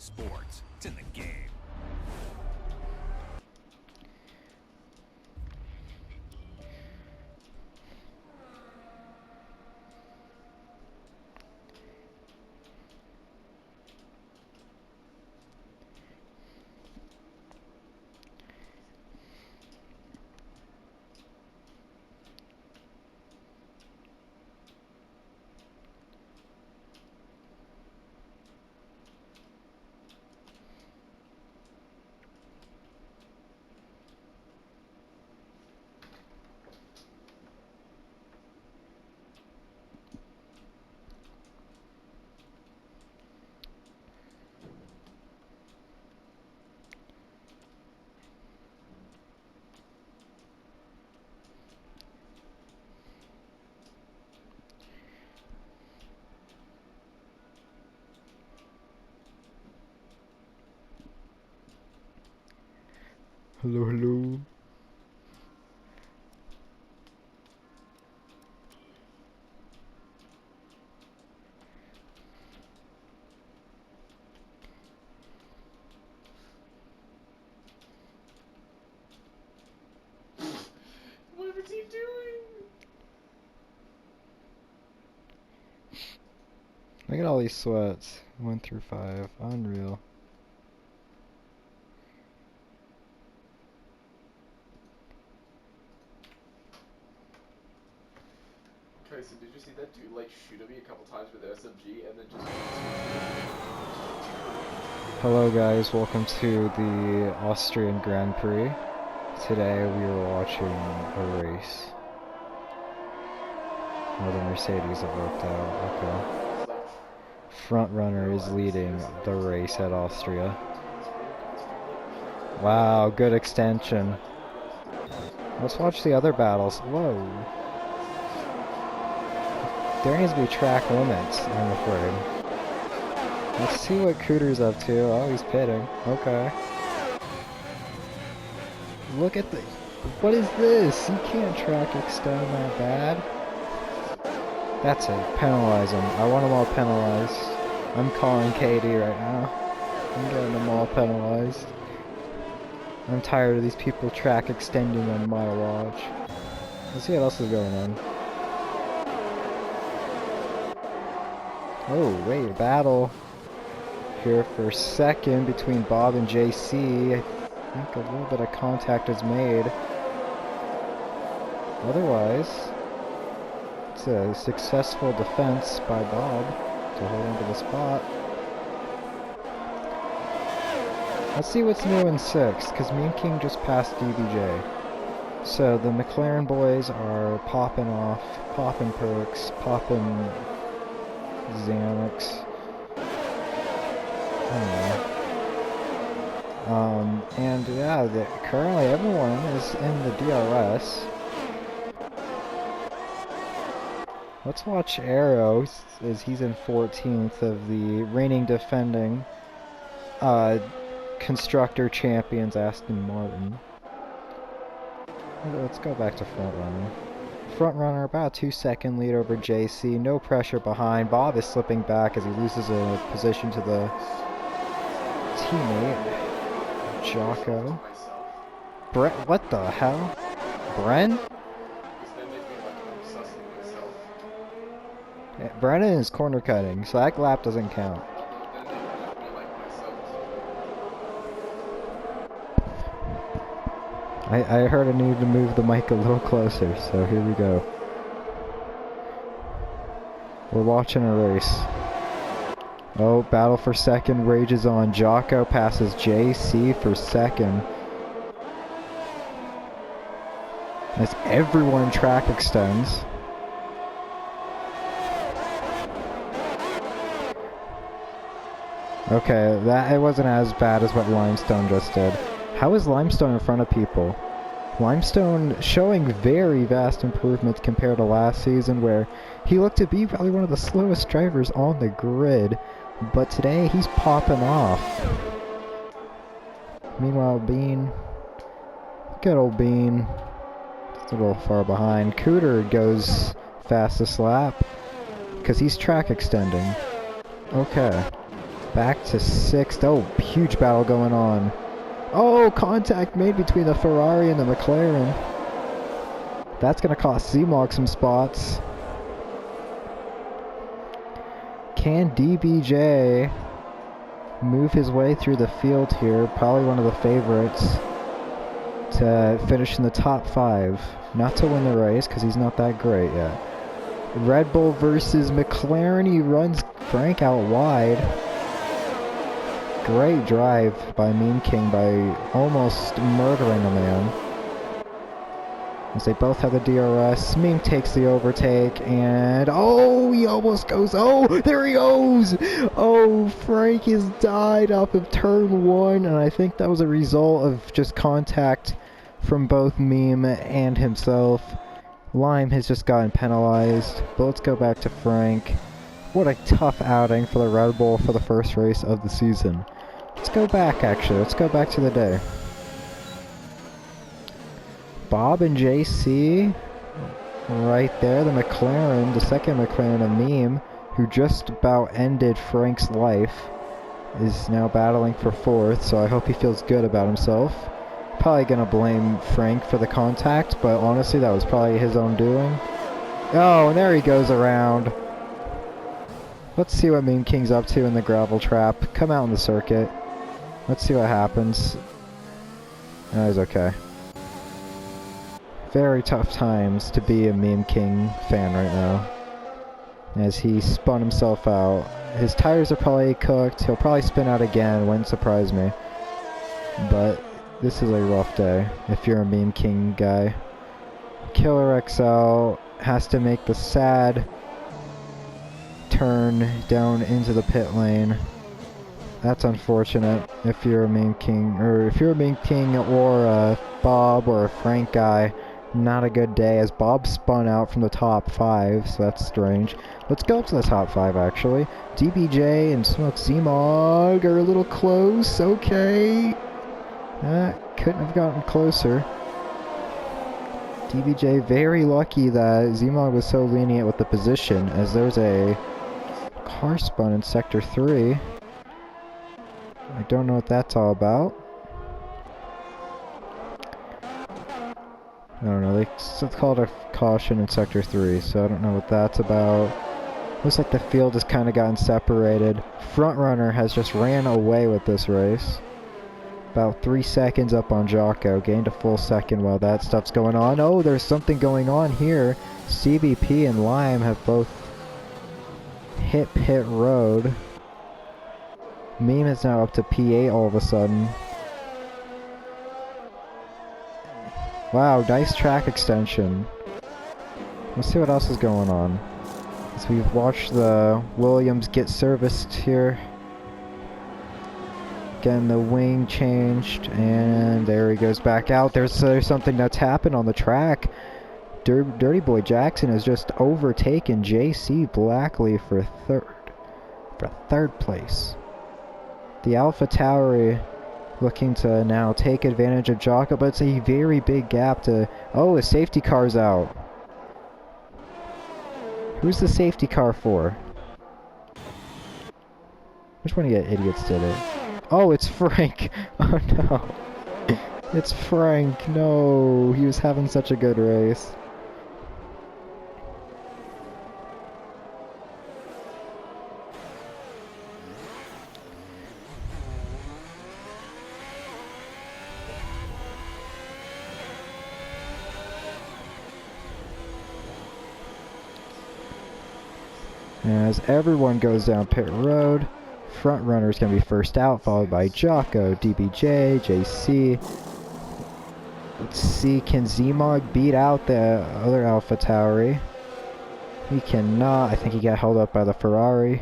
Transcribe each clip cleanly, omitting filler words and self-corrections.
sports. It's in the game. Hello, hello. What was he doing? Look at all these sweats. 1 through 5. Unreal. Okay, so did you see that dude like shoot at me a couple times with the SMG and then just... Hello guys, welcome to the Austrian Grand Prix. Today we are watching a race. Oh, the Mercedes have worked out. Okay. Front runner is leading the race at Austria. Wow, good extension. Let's watch the other battles. Whoa. There needs to be track limits, I'm afraid. Let's see what Cooter's up to. Oh, he's pitting. Okay. Look at the... What is this? You can't track extend that bad. That's it. Penalize him. I want them all penalized. I'm calling KD right now. I'm getting them all penalized. I'm tired of these people track extending on my watch. Let's see what else is going on. Oh, wait, a battle here for second between Bob and JC. I think a little bit of contact is made. Otherwise, it's a successful defense by Bob to hold on to the spot. Let's see what's new in 6th, because me and King just passed DBJ. So the McLaren boys are popping off, popping perks, popping Xanax. I don't know. And yeah, currently everyone is in the DRS. Let's watch Arrow, as he's in 14th of the reigning defending constructor champions Aston Martin. Let's go back to front runner. Front runner about a 2-second lead over JC. No pressure behind. Bob is slipping back as he loses a position to the teammate Jocko. Brett, what the hell? Bren? Yeah, Brennan is corner cutting, so that lap doesn't count. I heard I needed to move the mic a little closer, so here we go. We're watching a race. Oh, battle for second rages on. Jocko passes JC for second. As everyone track extends. Okay, it wasn't as bad as what Limestone just did. How is Limestone in front of people? Limestone showing very vast improvements compared to last season, where he looked to be probably one of the slowest drivers on the grid, but today he's popping off. Meanwhile, Bean, good old Bean, it's a little far behind. Cooter goes fastest lap because he's track extending. Okay. Back to 6th. Oh, huge battle going on. Oh, contact made between the Ferrari and the McLaren. That's going to cost Z-Mog some spots. Can DBJ move his way through the field here? Probably one of the favorites to finish in the top 5. Not to win the race, because he's not that great yet. Red Bull versus McLaren. He runs Frank out wide. Great drive by Meme King by almost murdering a man. As they both have the DRS. Meme takes the overtake and oh, he almost goes. Oh, there he goes. Oh, Frank has died off of turn 1, and I think that was a result of just contact from both Meme and himself. Lime has just gotten penalized, but let's go back to Frank. What a tough outing for the Red Bull for the first race of the season. Let's go back, actually. Let's go back to the day. Bob and JC, right there. The McLaren, the second McLaren of Meme, who just about ended Frank's life, is now battling for 4th, so I hope he feels good about himself. Probably gonna blame Frank for the contact, but honestly that was probably his own doing. Oh, and there he goes around. Let's see what Meme King's up to in the gravel trap. Come out in the circuit. Let's see what happens. Oh, he's okay. Very tough times to be a Meme King fan right now, as he spun himself out. His tires are probably cooked. He'll probably spin out again. Wouldn't surprise me. But this is a rough day if you're a Meme King guy. Killer XL has to make the sad turn down into the pit lane. That's unfortunate if you're a Meme King, or if you're a Meme King or a Bob or a Frank guy. Not a good day, as Bob spun out from the top 5, so that's strange. Let's go up to the top 5, actually. DBJ and Smoke Z-Mog are a little close. Okay. Couldn't have gotten closer. DBJ very lucky that Z-Mog was so lenient with the position, as there's a car spun in Sector 3. I don't know what that's all about. I don't know, it's called a caution in Sector 3, so I don't know what that's about. Looks like the field has kind of gotten separated. Front runner has just ran away with this race. About 3 seconds up on Jocko, gained a full second while that stuff's going on. Oh, there's something going on here. CVP and Lime have both hit pit road. Meme is now up to P8 all of a sudden. Wow, nice track extension. Let's see what else is going on. As we've watched the Williams get serviced here. Getting the wing changed, and there he goes back out. There's something that's happened on the track. Dirty Boy Jackson has just overtaken JC Blackley for third place. The Alpha Tauri looking to now take advantage of Jocko, but it's a very big gap to... Oh, his safety car's out. Who's the safety car for? Which one of you idiots did it? Oh, it's Frank. Oh no. It's Frank. No, he was having such a good race. As everyone goes down pit road, front runner is going to be first out, followed by Jocko, DBJ, JC. Let's see, can Z-Mog beat out the other Alpha Tauri? He cannot. I think he got held up by the Ferrari.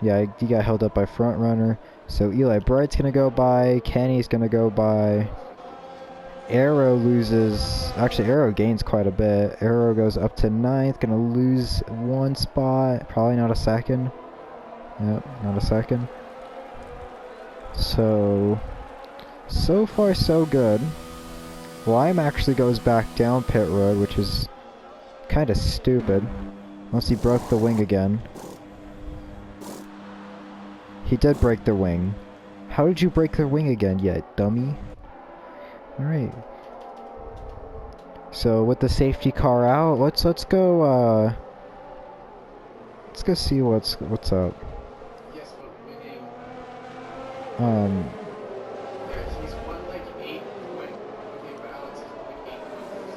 Yeah, he got held up by front runner. So Eli Bright's going to go by, Kenny's going to go by. Arrow loses, actually Arrow gains quite a bit. Arrow goes up to 9th, gonna lose 1 spot, probably not a second. Yep, not a second. So far so good. Lime actually goes back down pit road, which is kind of stupid. Unless he broke the wing again. He did break their wing. How did you break their wing again, you dummy? Alright. So with the safety car out, let's go see what's up. Yes, but winning. Um Yeah, he's won like 8 point. Okay, but Alex has won like 8 points.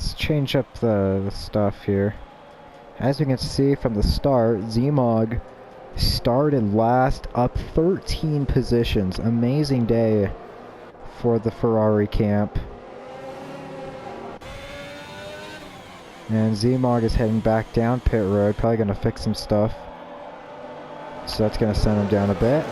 let's change up the stuff here. As we can see from the start, Zmog started last, up 13 positions. Amazing day for the Ferrari camp. And Zmog is heading back down pit road, probably going to fix some stuff. So that's going to send him down a bit.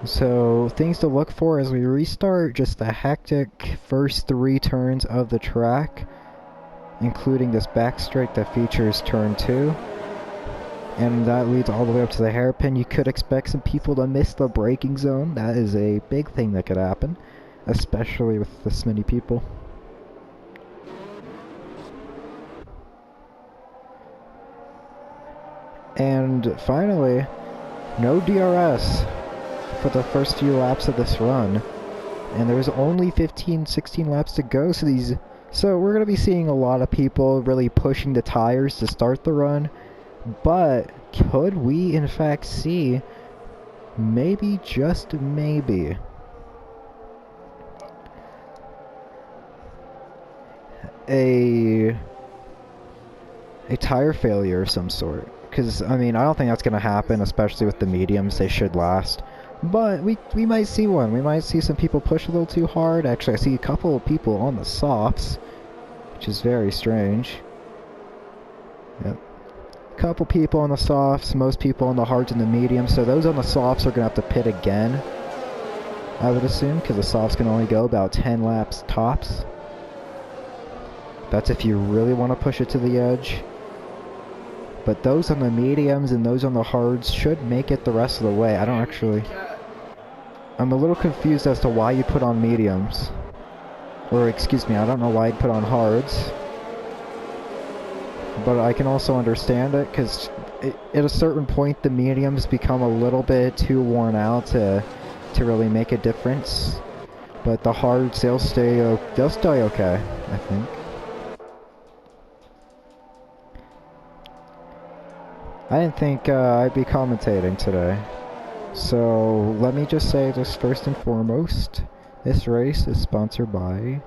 So things to look for as we restart, just the hectic first 3 turns of the track, including this back straight that features turn 2. And that leads all the way up to the hairpin. You could expect some people to miss the braking zone. That is a big thing that could happen, especially with this many people. And finally, no DRS for the first few laps of this run. And there's only 16 laps to go, so we're going to be seeing a lot of people really pushing the tires to start the run. But could we in fact see, maybe, just maybe, a tire failure of some sort? Because, I mean, I don't think that's going to happen, especially with the mediums. They should last. But we might see one. We might see some people push a little too hard. Actually, I see a couple of people on the softs, which is very strange. Yep. Couple people on the softs, most people on the hards and the mediums. So those on the softs are going to have to pit again, I would assume, because the softs can only go about 10 laps tops. That's if you really want to push it to the edge. But those on the mediums and those on the hards should make it the rest of the way. I don't actually... I'm a little confused as to why you put on mediums. Or, excuse me, I don't know why you'd put on hards. But I can also understand it, because at a certain point the mediums become a little bit too worn out to really make a difference. But the hards, they'll stay okay, I think. I didn't think I'd be commentating today. So let me just say this first and foremost. This race is sponsored by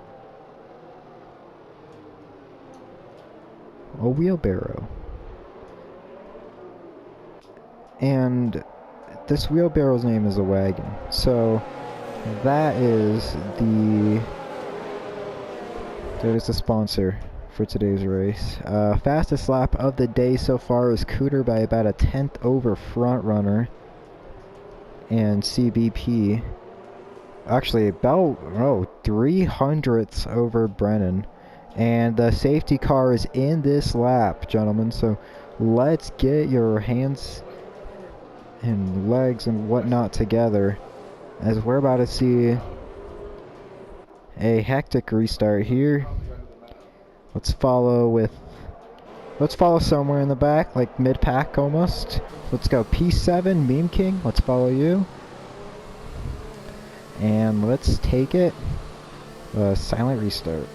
a wheelbarrow. And this wheelbarrow's name is a wagon. So that is the sponsor for today's race. Fastest lap of the day so far is Cooter by about a 10th over front runner and CBP. Actually about 300ths over Brennan. And the safety car is in this lap, gentlemen, so let's get your hands and legs and whatnot together, as we're about to see a hectic restart here. Let's follow somewhere in the back, like mid-pack almost. Let's go P7, Meme King, let's follow you. And let's take it. Silent restart.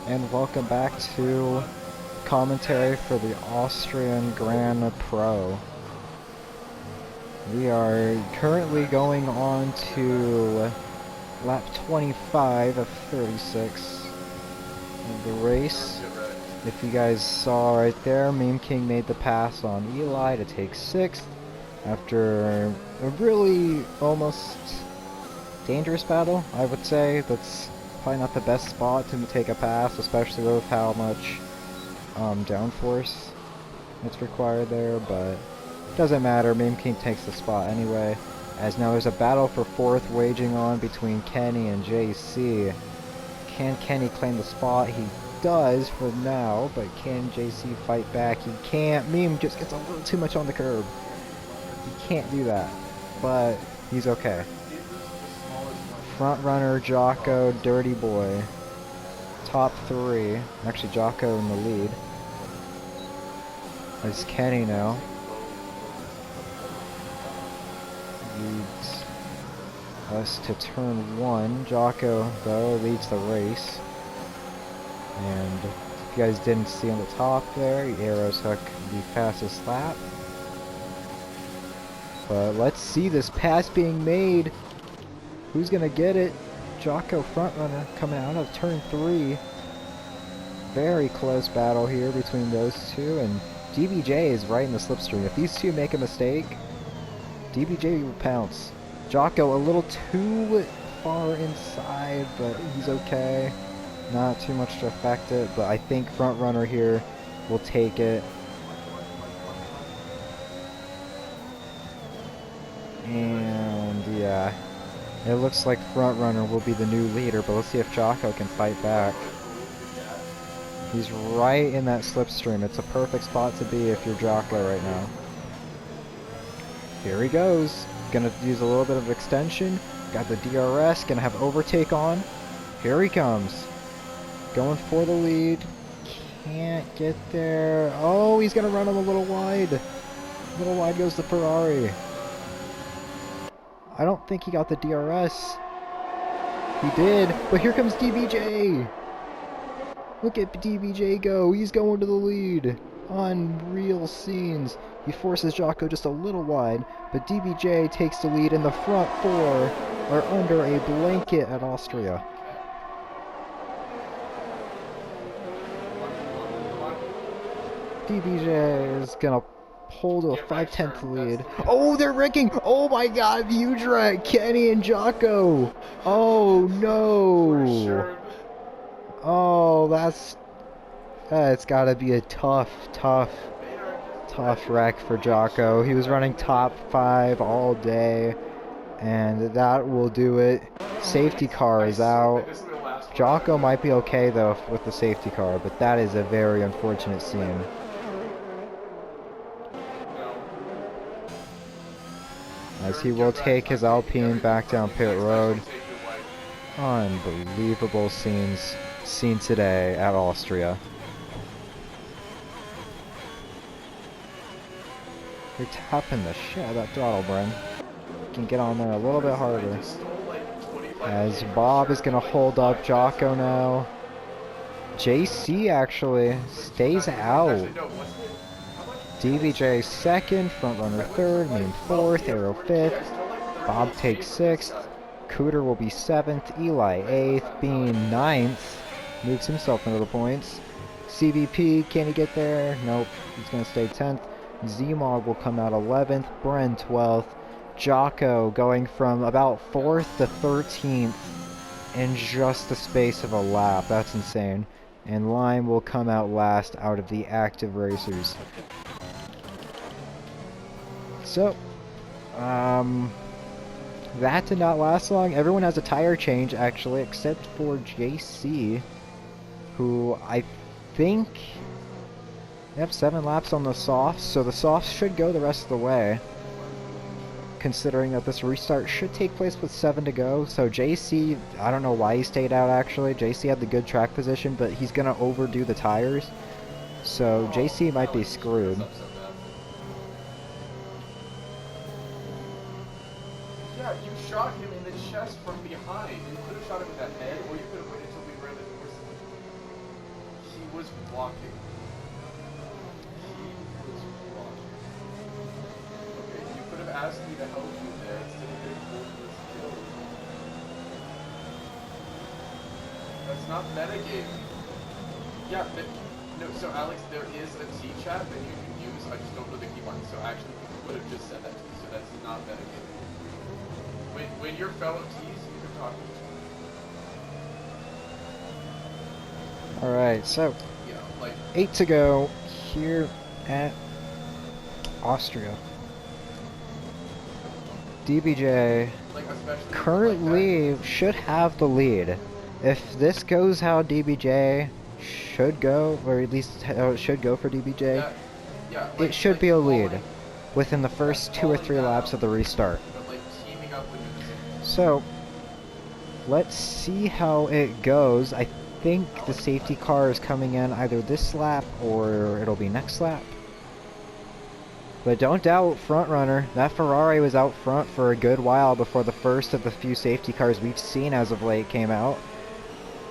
and welcome back to commentary for the Austrian Grand Pro. We are currently going on to lap 25 of 36 of the race. If you guys saw right there, Meme King made the pass on Eli to take 6th after a really almost dangerous battle, I would say. That's probably not the best spot to take a pass, especially with how much downforce it's required there, but it doesn't matter. Meme King takes the spot anyway, as now there's a battle for 4th waging on between Kenny and JC. Can Kenny claim the spot? He does for now, but can JC fight back? He can't. Meme just gets a little too much on the curb. He can't do that, but he's okay. Front runner Jocko, Dirty Boy. Top 3. Actually, Jocko in the lead. It's Kenny now. Leads us to turn 1. Jocko, though, leads the race. And if you guys didn't see on the top there, Arrows Hook the fastest lap. But let's see this pass being made. Who's gonna get it? Jocko front runner coming out of turn 3. Very close battle here between those two, and DBJ is right in the slipstream. If these two make a mistake, DBJ will pounce. Jocko a little too far inside, but he's okay. Not too much to affect it, but I think front runner here will take it. And yeah, it looks like front runner will be the new leader, but let's see if Jocko can fight back. He's right in that slipstream. It's a perfect spot to be if you're Jocko right now. Here he goes. Gonna use a little bit of extension. Got the DRS, gonna have overtake on. Here he comes. Going for the lead. Can't get there. Oh, he's gonna run him a little wide. A little wide goes the Ferrari. I don't think he got the DRS. He did, but here comes DBJ. Look at DBJ go. He's going to the lead. Unreal scenes. He forces Jocko just a little wide, but DBJ takes the lead, and the front 4 are under a blanket at Austria. DBJ is gonna pull to a 5/10 lead. Oh, they're wrecking! Oh my god, huge wreck! Kenny and Jocko! Oh no! Oh, that's gotta be a tough wreck for Jocko. He was running top 5 all day, and that will do it. Safety car is out. Jocko might be okay though with the safety car, but that is a very unfortunate scene. As he will take his Alpine back down pit road. Unbelievable scenes seen today at Austria. You're tapping the shit out of that throttle, Bren. You can get on there a little bit harder. As Bob is going to hold up Jocko now. JC actually stays out. DBJ 2nd, front runner 3rd, Meme 4th, Arrow 5th. Bob takes 6th. Cooter will be 7th, Eli 8th, Bean 9th. Moves himself into the points. CVP, can he get there? Nope, he's going to stay 10th. Zmog will come out 11th, Bren 12th. Jocko going from about 4th to 13th in just the space of a lap. That's insane. And Lime will come out last out of the active racers. So, that did not last long. Everyone has a tire change, actually, except for JC, who I think they have 7 laps on the softs, so the softs should go the rest of the way, considering that this restart should take place with 7 to go. So JC, I don't know why he stayed out, actually. JC had the good track position, but he's going to overdo the tires, so JC might be screwed. Yeah, you shot him in the chest from behind. You could have shot him in the head, or you could have waited until we ran the was walking. He was walking. Okay, you could have asked me to help you there instead of getting told he was killed. That's not metagaming. Yeah, but, no, so Alex, there is a T-chat that you can use, I just don't know the key button, so actually people would have just said that to me, so that's not metagaming. When your fellow T's, you can talk to each other. Alright, so Yeah, like, 8 to go here at Austria. DBJ like especially currently should have the lead. If this goes how DBJ should go, or at least how it should go for DBJ, yeah, it should be a lead calling, within the first 2 or 3 laps of the restart. but like teaming up with the So, let's see how it goes. I think the safety car is coming in either this lap or it'll be next lap. But don't doubt front runner. That Ferrari was out front for a good while before the first of the few safety cars we've seen as of late came out.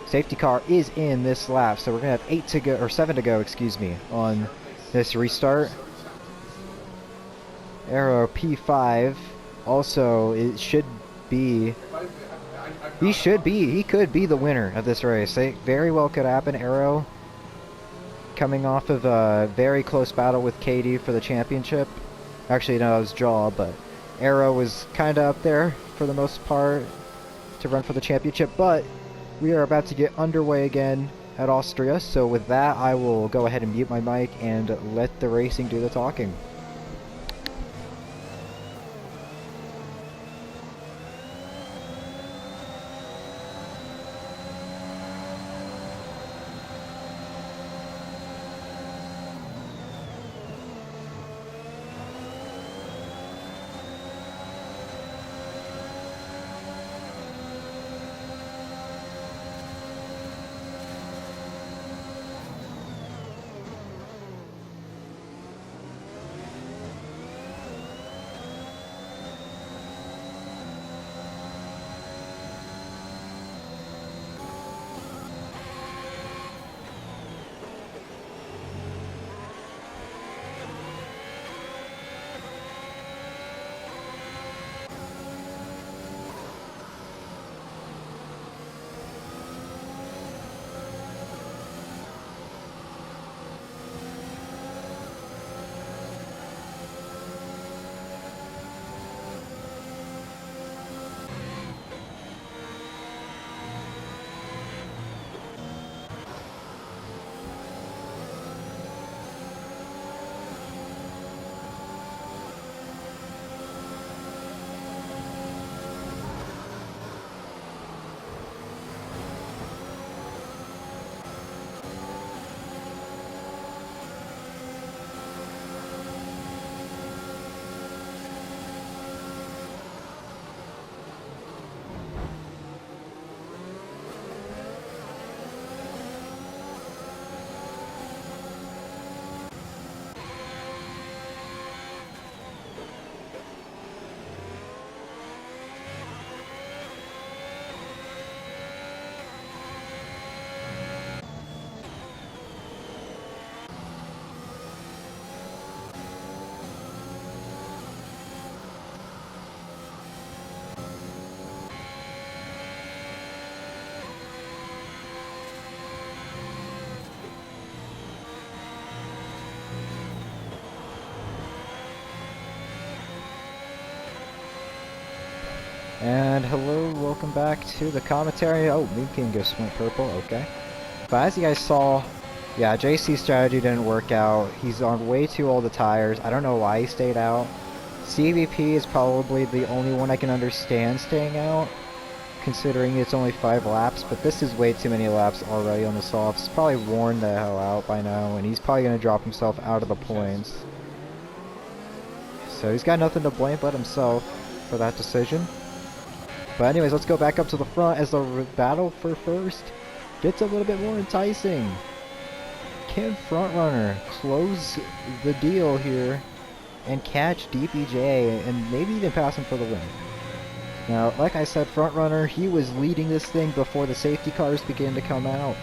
Safety car is in this lap, so we're gonna have 8 to go, or 7 to go, excuse me, on this restart. Arrow P5 also, it should be, he could be the winner of this race. It very well could happen. Arrow coming off of a very close battle with Katie for the championship. Actually, no, it was draw, but Arrow was kind of up there for the most part to run for the championship. But we are about to get underway again at Austria, so with that, I will go ahead and mute my mic and let the racing do the talking. And hello, welcome back to the commentary. Oh, me can just went purple, okay. But as you guys saw, yeah, JC's strategy didn't work out. He's on way too old the tires. I don't know why he stayed out. CVP is probably the only one I can understand staying out, considering it's only 5 laps, but this is way too many laps already on the softs. Probably worn the hell out by now, and he's probably going to drop himself out of the points. So he's got nothing to blame but himself for that decision. But anyways, let's go back up to the front as the battle for first gets a little bit more enticing. Can Frontrunner close the deal here and catch DPJ and maybe even pass him for the win? Now, like I said, Frontrunner, he was leading this thing before the safety cars began to come out.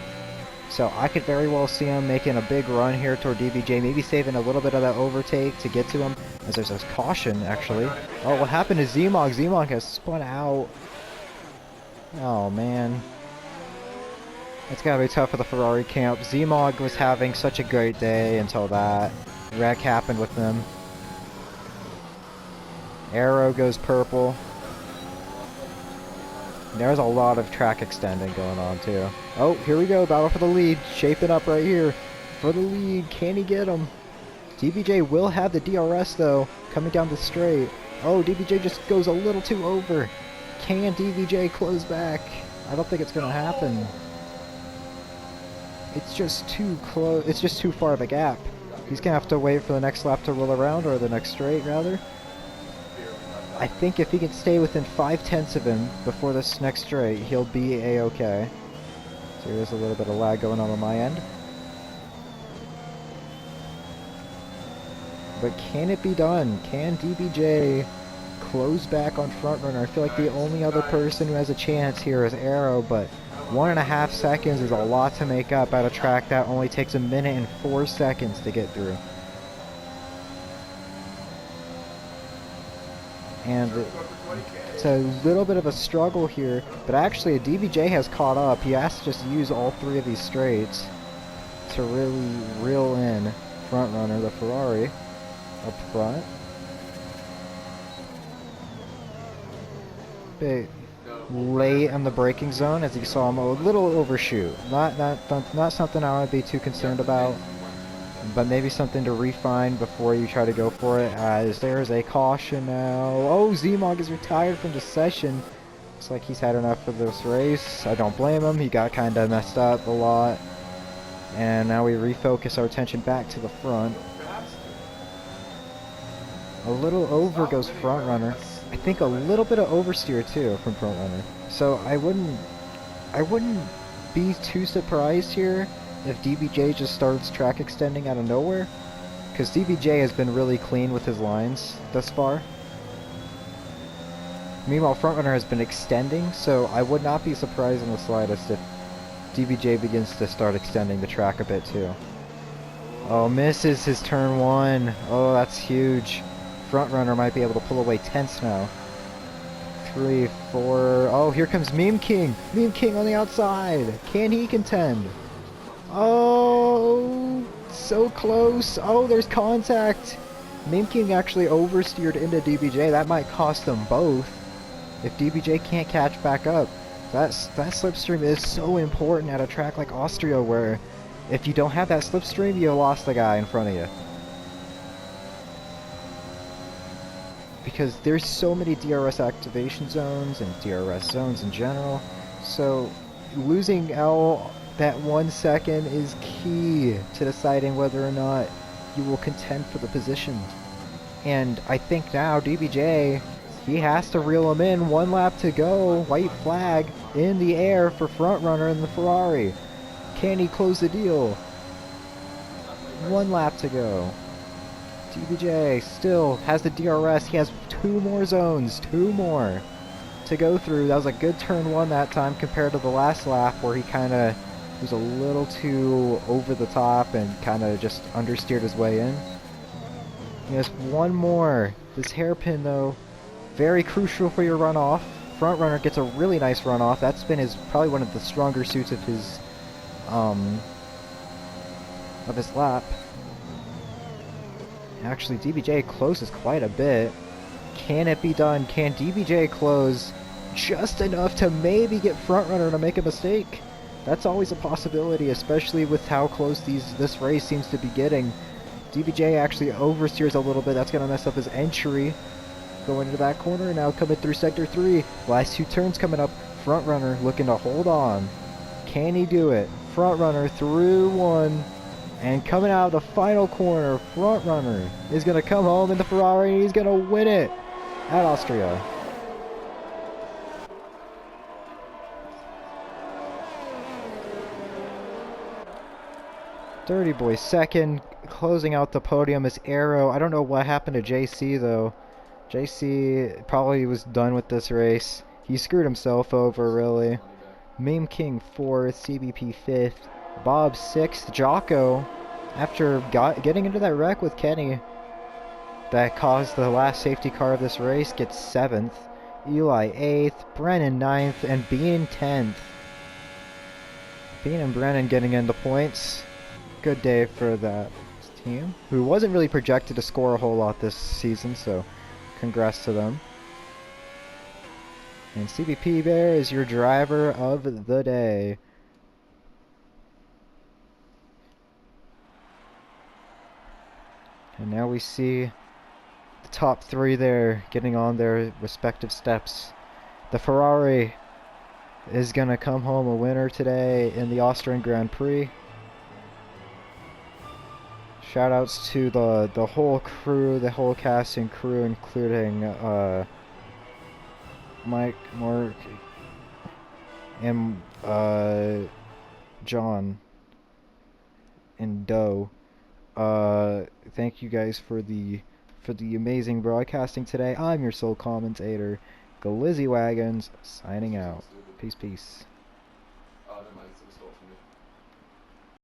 So I could very well see him making a big run here toward DBJ, maybe saving a little bit of that overtake to get to him, as there's a caution, actually. Oh, what happened to Zemog? Zemog has spun out. Oh, man. It's gotta be tough for the Ferrari camp. Zemog was having such a great day until that wreck happened with them. Arrow goes purple. There's a lot of track extending going on too. Oh, here we go. Battle for the lead. Shaping up right here. For the lead. Can he get him? DBJ will have the DRS though. Coming down the straight. Oh, DBJ just goes a little too over. Can DBJ close back? I don't think it's going to happen. It's just too close. It's just too far of a gap. He's going to have to wait for the next lap to roll around, or the next straight rather. I think if he can stay within 5/10 of him before this next straight, he'll be a-okay. So there's a little bit of lag going on my end. But can it be done? Can DBJ close back on frontrunner? I feel like the only other person who has a chance here is Arrow, but 1.5 seconds is a lot to make up at a track that only takes 1 minute and 4 seconds to get through. And it's a little bit of a struggle here, but actually DBJ has caught up. He has to just use all 3 of these straights to really reel in frontrunner, the Ferrari, up front. Bit late in the braking zone, as you saw him a little overshoot. Not something I would be too concerned about, but maybe something to refine before you try to go for it, as there's a caution now. Oh, Zemog is retired from the session. Looks like he's had enough for this race. I don't blame him. He got kind of messed up a lot. And now we refocus our attention back to the front. A little over goes frontrunner. I think a little bit of oversteer too from frontrunner. So I wouldn't be too surprised here if DBJ just starts track extending out of nowhere, because DBJ has been really clean with his lines thus far. Meanwhile, frontrunner has been extending, so I would not be surprised in the slightest if DBJ begins to start extending the track a bit too. Oh, misses his turn 1. Oh, that's huge. Frontrunner might be able to pull away tenths now. 3, 4. Oh, here comes Meme King. Meme King on the outside. Can he contend? Oh, so close. Oh, there's contact. Meme King actually oversteered into DBJ. That might cost them both if DBJ can't catch back up. That slipstream is so important at a track like Austria, where if you don't have that slipstream, you lost the guy in front of you. Because there's so many DRS activation zones and DRS zones in general, so losing L that 1 second is key to deciding whether or not you will contend for the position. And I think now DBJ, he has to reel him in. 1 lap to go. White flag in the air for frontrunner in the Ferrari. Can he close the deal? 1 lap to go. DBJ still has the DRS. He has 2 more zones. 2 more to go through. That was a good turn 1 that time compared to the last lap where he kind of was a little too over the top and kind of just understeered his way in. He has 1 more. This hairpin though, very crucial for your runoff. Frontrunner gets a really nice runoff. That's been probably one of the stronger suits of his lap. Actually, DBJ closes quite a bit. Can it be done? Can DBJ close just enough to maybe get frontrunner to make a mistake? That's always a possibility, especially with how close this race seems to be getting. DBJ actually oversteers a little bit. That's going to mess up his entry. Going into that corner, now coming through sector 3. Last 2 turns coming up. Frontrunner looking to hold on. Can he do it? Frontrunner through 1. And coming out of the final corner, frontrunner is going to come home in the Ferrari, and he's going to win it at Austria. Dirty Boy second. Closing out the podium is Arrow. I don't know what happened to JC though. JC probably was done with this race. He screwed himself over, really. Meme King 4th, CBP 5th. Bob 6th. Jocko, after getting into that wreck with Kenny that caused the last safety car of this race, gets 7th. Eli 8th. Brennan 9th. And Bean 10th. Bean and Brennan getting into points. Good day for that team, who wasn't really projected to score a whole lot this season, so congrats to them. And CVP Bear is your driver of the day. And now we see the top three there getting on their respective steps. The Ferrari is going to come home a winner today in the Austrian Grand Prix. Shoutouts to the whole crew, the whole cast and crew, including Mike, Mark, and John and Doe. Thank you guys for the amazing broadcasting today. I'm your sole commentator, Glizzy Wagons, signing out. Peace, peace. Oh, never mind. It's a stole from me.